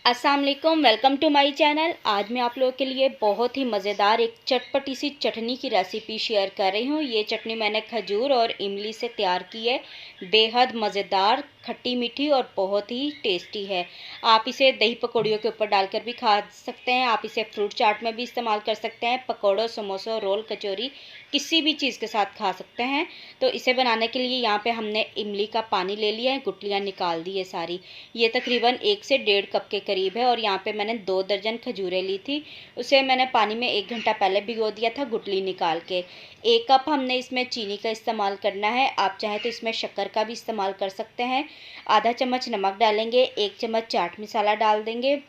अस्सलाम वालेकुम, welcome to my channel. आज मैं आप लोगों के लिए बहुत ही मज़ेदार एक चटपटी सी चटनी की रेसिपी शेयर कर रही हूँ। ये चटनी मैंने खजूर और इमली से तैयार की है। बेहद मज़ेदार, खट्टी मीठी और बहुत ही टेस्टी है। आप इसे दही पकौड़ियों के ऊपर डालकर भी खा सकते हैं। आप इसे फ्रूट चाट में भी इस्तेमाल कर सकते हैं। पकौड़ों, समोसों, रोल, कचौरी किसी भी चीज़ के साथ खा सकते हैं। तो इसे बनाने के लिए यहाँ पे हमने इमली का पानी ले लिया है, गुठलियाँ निकाल दी है सारी। ये तकरीबन 1 से 1.5 कप के करीब है। और यहाँ पे मैंने 2 दर्जन खजूरें ली थी। उसे मैंने पानी में 1 घंटा पहले भिगो दिया था गुठली निकाल के। 1 कप हमने इसमें चीनी का इस्तेमाल करना है। आप चाहें तो इसमें शक्कर का भी इस्तेमाल कर सकते हैं। आधा चम्मच नमक डालेंगे, 1 चम्मच चाट मसाला डाल देंगे,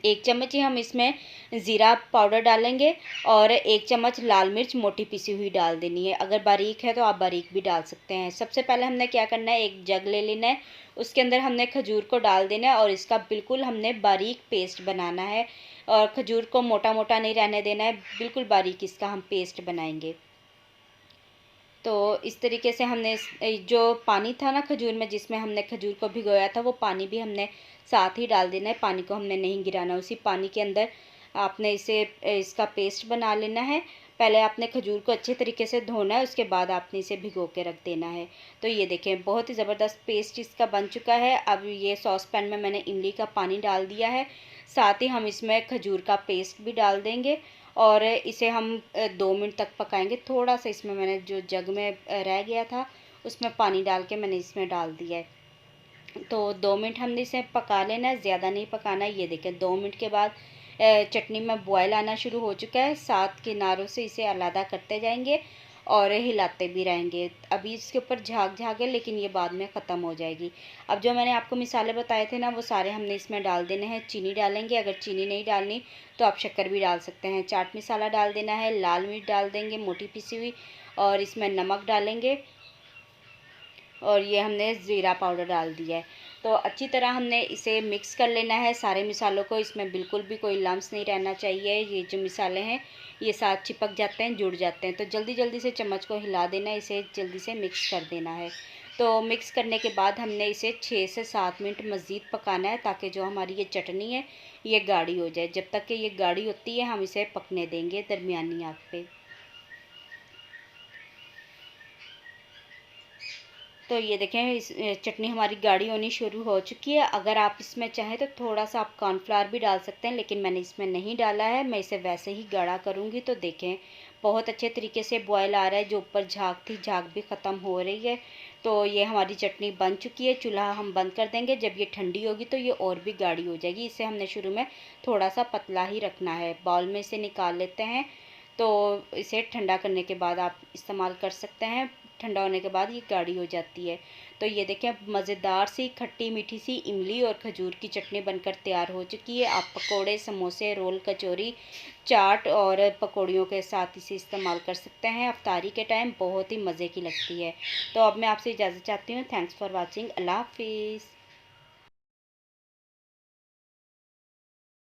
1 चम्मच ही हम इसमें ज़ीरा पाउडर डालेंगे और 1 चम्मच लाल मिर्च मोटी पिसी हुई डाल देनी है। अगर बारीक है तो आप बारीक भी डाल सकते हैं। सबसे पहले हमने क्या करना है, एक जग ले लेना है, उसके अंदर हमने खजूर को डाल देना है और इसका बिल्कुल हमने बारीक पेस्ट बनाना है। और खजूर को मोटा मोटा नहीं रहने देना है, बिल्कुल बारीक इसका हम पेस्ट बनाएंगे। तो इस तरीके से हमने जो पानी था ना खजूर में, जिसमें हमने खजूर को भिगोया था, वो पानी भी हमने साथ ही डाल देना है। पानी को हमने नहीं गिराना, उसी पानी के अंदर आपने इसका पेस्ट बना लेना है। पहले आपने खजूर को अच्छे तरीके से धोना है, उसके बाद आपने इसे भिगो के रख देना है। तो ये देखें, बहुत ही ज़बरदस्त पेस्ट इसका बन चुका है। अब ये सॉस पैन में मैंने इमली का पानी डाल दिया है, साथ ही हम इसमें खजूर का पेस्ट भी डाल देंगे और इसे हम 2 मिनट तक पकाएंगे। थोड़ा सा इसमें मैंने जो जग में रह गया था, उसमें पानी डाल के मैंने इसमें डाल दिया है। तो 2 मिनट हमने इसे पका लेना है, ज़्यादा नहीं पकाना है। ये देखें, 2 मिनट के बाद चटनी में बॉयल आना शुरू हो चुका है। 7 किनारों से इसे अलग करते जाएंगे और हिलाते भी रहेंगे। अभी इसके ऊपर झाग झाग है, लेकिन ये बाद में ख़त्म हो जाएगी। अब जो मैंने आपको मिसाले बताए थे ना, वो सारे हमने इसमें डाल देने हैं। चीनी डालेंगे, अगर चीनी नहीं डालनी तो आप शक्कर भी डाल सकते हैं। चाट मसाला डाल देना है, लाल मिर्च डाल देंगे मोटी पिसी हुई, और इसमें नमक डालेंगे, और ये हमने ज़ीरा पाउडर डाल दिया है। तो अच्छी तरह हमने इसे मिक्स कर लेना है सारे मिसालों को। इसमें बिल्कुल भी कोई लम्स नहीं रहना चाहिए। ये जो मिसाले हैं ये साथ चिपक जाते हैं, जुड़ जाते हैं। तो जल्दी जल्दी से चम्मच को हिला देना है, इसे जल्दी से मिक्स कर देना है। तो मिक्स करने के बाद हमने इसे 6 से 7 मिनट मज़ीद पकाना है, ताकि जो हमारी ये चटनी है ये गाढ़ी हो जाए। जब तक कि ये गाढ़ी होती है हम इसे पकने देंगे दरमियानी आंच पे। तो ये देखें, इस चटनी हमारी गाढ़ी होनी शुरू हो चुकी है। अगर आप इसमें चाहें तो थोड़ा सा आप कॉर्नफ्लावर भी डाल सकते हैं, लेकिन मैंने इसमें नहीं डाला है। मैं इसे वैसे ही गाढ़ा करूँगी। तो देखें, बहुत अच्छे तरीके से बॉयल आ रहा है। जो ऊपर झाग थी, झाग भी ख़त्म हो रही है। तो ये हमारी चटनी बन चुकी है। चूल्हा हम बंद कर देंगे। जब ये ठंडी होगी तो ये और भी गाढ़ी हो जाएगी। इसे हमने शुरू में थोड़ा सा पतला ही रखना है। बाउल में इसे निकाल लेते हैं। तो इसे ठंडा करने के बाद आप इस्तेमाल कर सकते हैं। ठंडा होने के बाद ये गाढ़ी हो जाती है। तो ये देखें, मज़ेदार सी खट्टी मीठी सी इमली और खजूर की चटनी बनकर तैयार हो चुकी है। आप पकोड़े, समोसे, रोल, कचौरी, चाट और पकौड़ियों के साथ इसे इस्तेमाल कर सकते हैं। अफ्तारी के टाइम बहुत ही मज़े की लगती है। तो अब मैं आपसे इजाज़त चाहती हूँ। Thanks for watching. अल्लाह हाफिज़।